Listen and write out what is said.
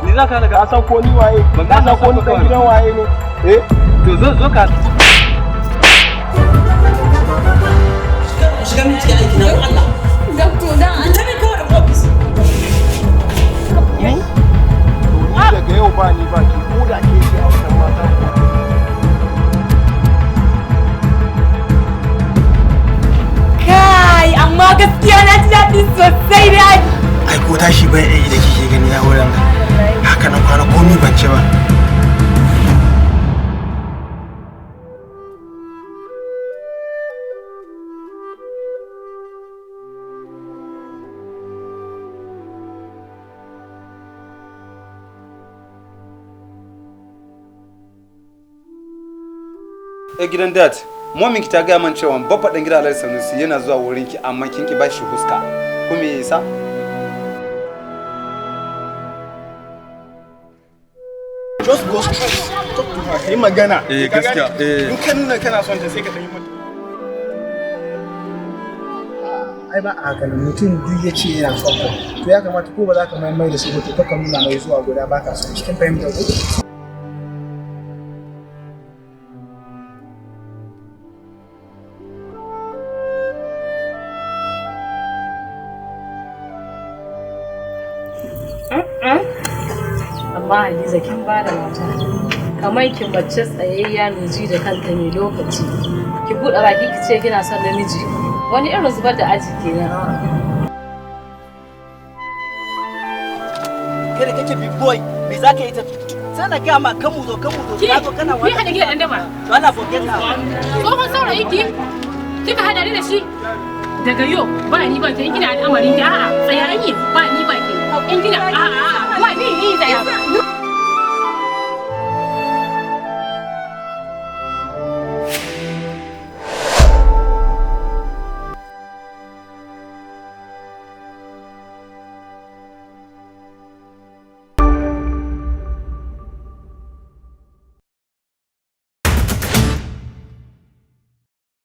Ni za ka halaka, an san ko ni waye, ban san ko ni dan gidan waye ne. To zo ka. Shiga min cikin aiki na Allah. Dokto dan an tabi kawai da ofis. Ni daga yau ba ni ba ki ko da ke shi a wannan mata. Kai, amma gaskiya na ji daɗi sosai da ai ko tashi bai yi da kike gani a wurin haka na kwana komai ban ci ba. Gidan dad, momin ki ta gaya man cewa babba dan gidan Alhaji Sanusi yana zuwa wurin ki amma kin ki bashi huska. Ko me yasa? Just go straight. Talk to her. Kai magana. Gaskiya. In ka nuna kana son ta sai ka dan yi mata. Ai ba a haka mutum duk ya ce yana son ka. To ya kamata ko ba za ka mai da su ba to ka nuna mai zuwa guda baka son cikin fahimtar ku. Amma Hadiza kin ba da mata kamar ki mace tsayayya mai ji da kanta mai lokaci ki buɗe baki ki ce kina son namiji wani irin zubar da aji kenan. Kai da kake big boy me za ka yi ta sai na gama kan mu zo ka zo kana wani. Ni hada gidan dama. To Allah forget na. Tsohon saurayi ki kika hada ni da shi daga yau ba ni ba ke kina al'amarin ki a'a tsaya ni ba ni ba ke in kina a'a ba ni tsaya